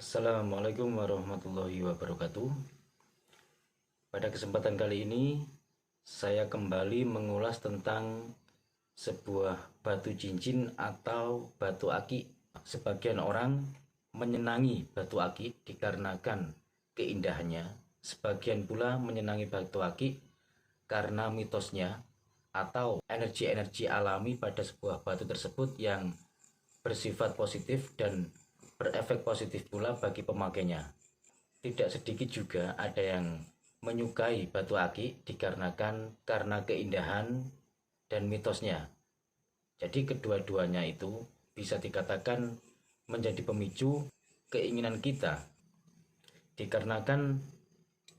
Assalamualaikum warahmatullahi wabarakatuh. Pada kesempatan kali ini saya kembali mengulas tentang sebuah batu cincin atau batu akik. Sebagian orang menyenangi batu akik dikarenakan keindahannya. Sebagian pula menyenangi batu akik karena mitosnya atau energi-energi alami pada sebuah batu tersebut yang bersifat positif dan berefek positif pula bagi pemakainya. Tidak sedikit juga ada yang menyukai batu akik dikarenakan karena keindahan dan mitosnya. Jadi kedua-duanya itu bisa dikatakan menjadi pemicu keinginan kita. Dikarenakan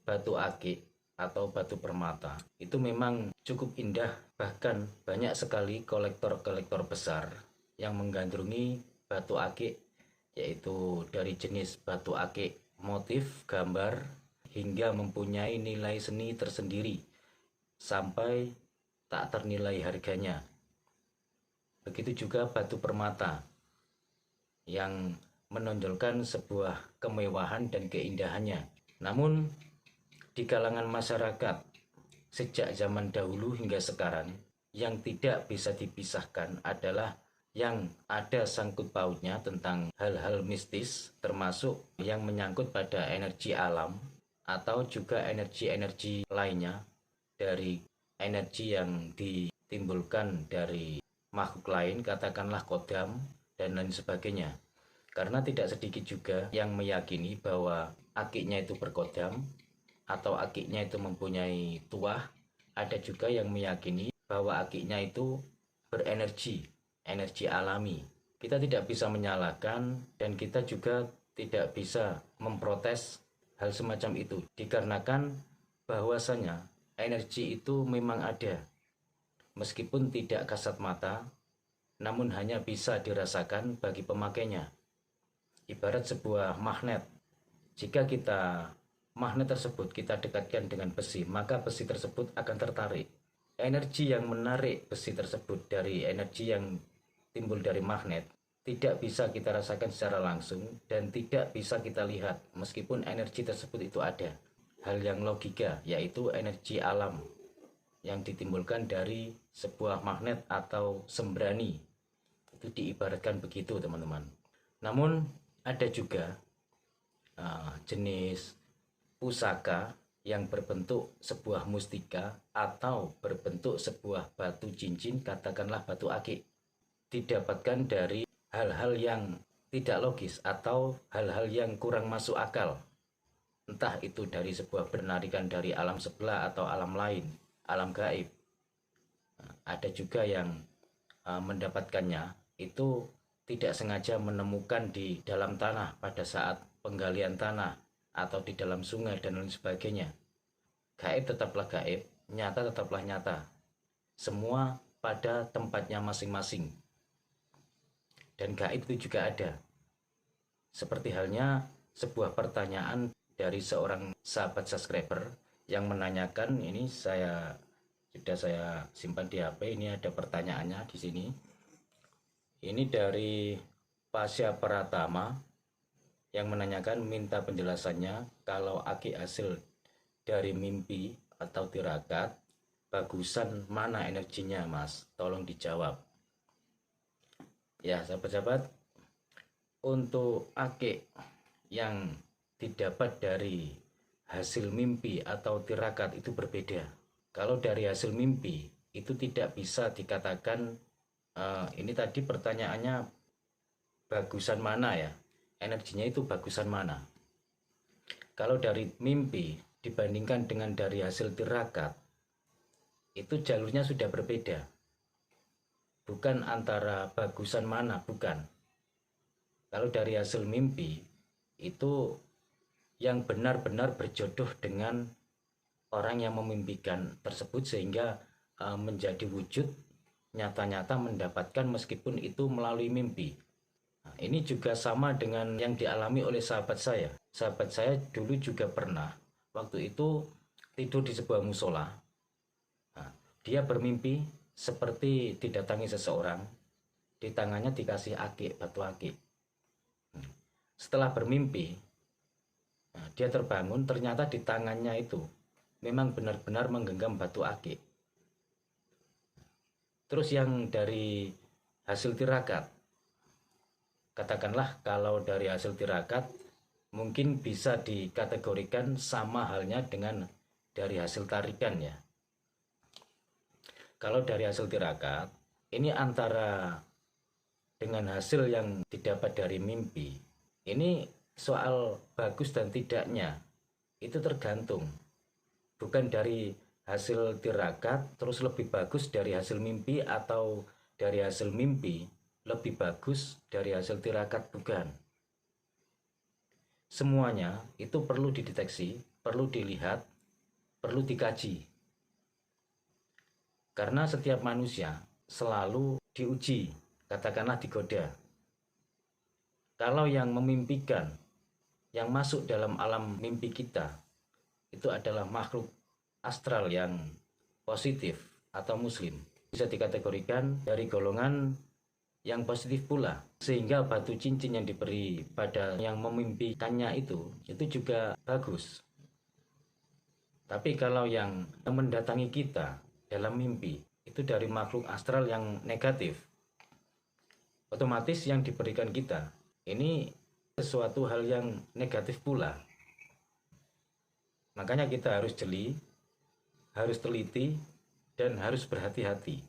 batu akik atau batu permata itu memang cukup indah, bahkan banyak sekali kolektor-kolektor besar yang menggandrungi batu akik, yaitu dari jenis batu akik motif gambar hingga mempunyai nilai seni tersendiri sampai tak ternilai harganya. Begitu juga batu permata yang menonjolkan sebuah kemewahan dan keindahannya. Namun di kalangan masyarakat sejak zaman dahulu hingga sekarang, yang tidak bisa dipisahkan adalah yang ada sangkut pautnya tentang hal-hal mistis, termasuk yang menyangkut pada energi alam atau juga energi-energi lainnya, dari energi yang ditimbulkan dari makhluk lain, katakanlah kodam dan lain sebagainya. Karena tidak sedikit juga yang meyakini bahwa akiknya itu berkodam atau akiknya itu mempunyai tuah. Ada juga yang meyakini bahwa akiknya itu berenergi, energi alami. Kita tidak bisa menyalahkan dan kita juga tidak bisa memprotes hal semacam itu, dikarenakan bahwasanya energi itu memang ada, meskipun tidak kasat mata, namun hanya bisa dirasakan bagi pemakainya. Ibarat sebuah magnet, jika magnet tersebut kita dekatkan dengan besi, maka besi tersebut akan tertarik. Energi yang menarik besi tersebut dari energi yang timbul dari magnet tidak bisa kita rasakan secara langsung dan tidak bisa kita lihat, meskipun energi tersebut itu ada. Hal yang logika, yaitu energi alam yang ditimbulkan dari sebuah magnet atau sembrani. Itu diibaratkan begitu, teman-teman. Namun ada juga jenis pusaka yang berbentuk sebuah mustika atau berbentuk sebuah batu cincin, katakanlah batu akik, didapatkan dari hal-hal yang tidak logis atau hal-hal yang kurang masuk akal. Entah itu dari sebuah penarikan dari alam sebelah atau alam lain, alam gaib. Ada juga yang mendapatkannya itu tidak sengaja menemukan di dalam tanah pada saat penggalian tanah atau di dalam sungai dan lain sebagainya. Gaib tetaplah gaib, nyata tetaplah nyata. Semua pada tempatnya masing-masing. Dan gaib itu juga ada. Seperti halnya sebuah pertanyaan dari seorang sahabat subscriber yang menanyakan, ini sudah saya simpan di HP, ini ada pertanyaannya di sini. Ini dari Pasya Pratama yang menanyakan, minta penjelasannya kalau akik hasil dari mimpi atau tirakat, bagusan mana energinya mas? Tolong dijawab. Ya sahabat-sahabat, untuk akik yang didapat dari hasil mimpi atau tirakat itu berbeda. Kalau dari hasil mimpi itu tidak bisa dikatakan, ini tadi pertanyaannya bagusan mana ya? Energinya itu bagusan mana? Kalau dari mimpi dibandingkan dengan dari hasil tirakat, itu jalurnya sudah berbeda. Bukan antara bagusan mana, bukan. Kalau dari hasil mimpi, itu yang benar-benar berjodoh dengan orang yang memimpikan tersebut sehingga menjadi wujud nyata-nyata mendapatkan, meskipun itu melalui mimpi. Nah, ini juga sama dengan yang dialami oleh sahabat saya. Sahabat saya dulu juga pernah, waktu itu tidur di sebuah musola. Nah, dia bermimpi seperti didatangi seseorang, di tangannya dikasih akik, batu akik. setelah bermimpi, nah, dia terbangun, ternyata di tangannya itu memang benar-benar menggenggam batu akik. Terus yang dari hasil tirakat, katakanlah kalau dari hasil tirakat mungkin bisa dikategorikan sama halnya dengan dari hasil tarikan ya. Kalau dari hasil tirakat, ini antara dengan hasil yang didapat dari mimpi, ini soal bagus dan tidaknya, itu tergantung. Bukan dari hasil tirakat terus lebih bagus dari hasil mimpi, atau dari hasil mimpi lebih bagus dari hasil tirakat, bukan. Semuanya itu perlu dideteksi, perlu dilihat, perlu dikaji. Karena setiap manusia selalu diuji, katakanlah digoda. Kalau yang memimpikan, yang masuk dalam alam mimpi kita, itu adalah makhluk astral yang positif atau muslim. Bisa dikategorikan dari golongan yang positif pula. Sehingga batu cincin yang diberi pada yang memimpikannya itu juga bagus. Tapi kalau yang mendatangi kita dalam mimpi itu dari makhluk astral yang negatif, otomatis yang diberikan kita ini sesuatu hal yang negatif pula. Makanya kita harus jeli, harus teliti, dan harus berhati-hati.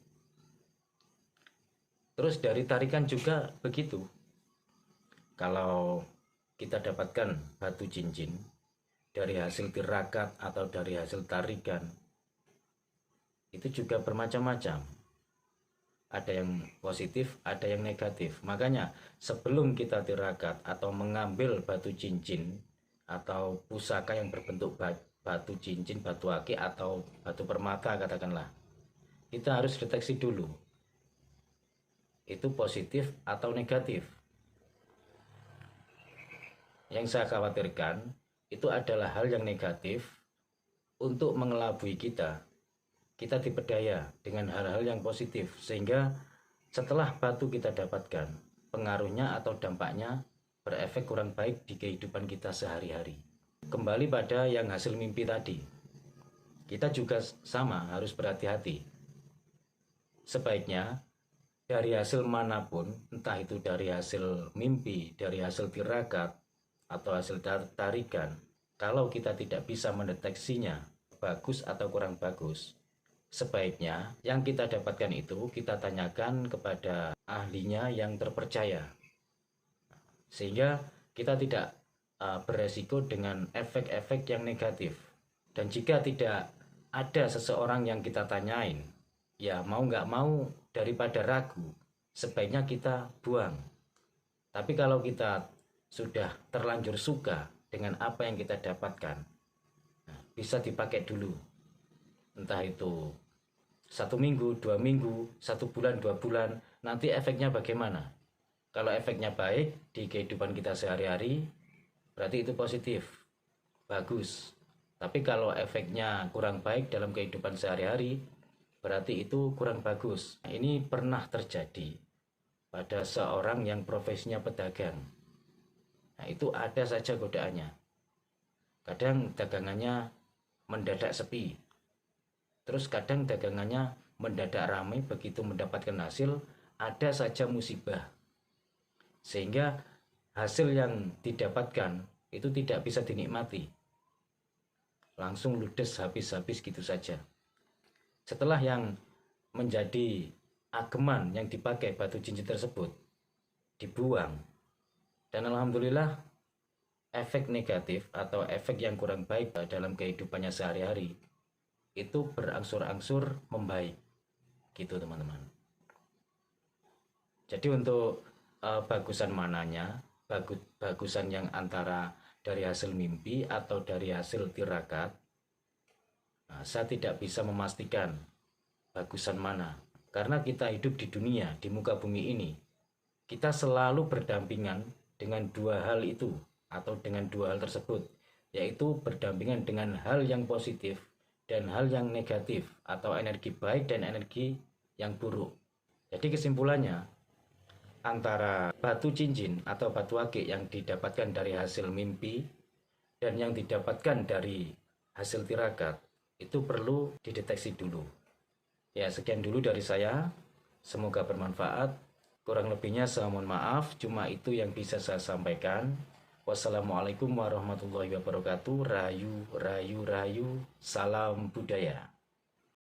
Terus dari tarikan juga begitu. Kalau kita dapatkan batu cincin dari hasil tirakat atau dari hasil tarikan, itu juga bermacam-macam. Ada yang positif, ada yang negatif. Makanya sebelum kita tirakat atau mengambil batu cincin atau pusaka yang berbentuk batu cincin, batu akik atau batu permata katakanlah, kita harus deteksi dulu itu positif atau negatif. Yang saya khawatirkan itu adalah hal yang negatif untuk mengelabui kita diperdaya dengan hal-hal yang positif, sehingga setelah batu kita dapatkan, pengaruhnya atau dampaknya berefek kurang baik di kehidupan kita sehari-hari. Kembali pada yang hasil mimpi tadi, kita juga sama harus berhati-hati. Sebaiknya dari hasil manapun, entah itu dari hasil mimpi, dari hasil tirakat, atau hasil tarikan, kalau kita tidak bisa mendeteksinya bagus atau kurang bagus, sebaiknya yang kita dapatkan itu kita tanyakan kepada ahlinya yang terpercaya, sehingga kita tidak beresiko dengan efek-efek yang negatif. Dan jika tidak ada seseorang yang kita tanyain, ya mau nggak mau daripada ragu, sebaiknya kita buang. Tapi kalau kita sudah terlanjur suka dengan apa yang kita dapatkan, bisa dipakai dulu. Entah itu 1 minggu, 2 minggu, 1 bulan, 2 bulan, nanti efeknya bagaimana. Kalau efeknya baik di kehidupan kita sehari-hari, berarti itu positif, bagus. Tapi kalau efeknya kurang baik dalam kehidupan sehari-hari, berarti itu kurang bagus. Ini pernah terjadi pada seorang yang profesinya pedagang. Nah, itu ada saja godaannya. Kadang dagangannya mendadak sepi, terus kadang dagangannya mendadak ramai. Begitu mendapatkan hasil, ada saja musibah, sehingga hasil yang didapatkan itu tidak bisa dinikmati, langsung ludes habis-habis gitu saja. Setelah yang menjadi ageman yang dipakai batu cincin tersebut dibuang, dan alhamdulillah efek negatif atau efek yang kurang baik dalam kehidupannya sehari-hari itu berangsur-angsur membaik gitu teman-teman. Jadi untuk bagusan mananya, bagusan yang antara dari hasil mimpi atau dari hasil tirakat, saya tidak bisa memastikan bagusan mana, karena kita hidup di dunia, di muka bumi ini, kita selalu berdampingan dengan dua hal itu atau dengan dua hal tersebut, yaitu berdampingan dengan hal yang positif dan hal yang negatif atau energi baik dan energi yang buruk. Jadi kesimpulannya, antara batu cincin atau batu akik yang didapatkan dari hasil mimpi dan yang didapatkan dari hasil tirakat itu perlu dideteksi dulu. Ya, sekian dulu dari saya. Semoga bermanfaat. Kurang lebihnya saya mohon maaf. Cuma itu yang bisa saya sampaikan. Wassalamualaikum warahmatullahi wabarakatuh. Rayu, rayu, rayu. Salam budaya.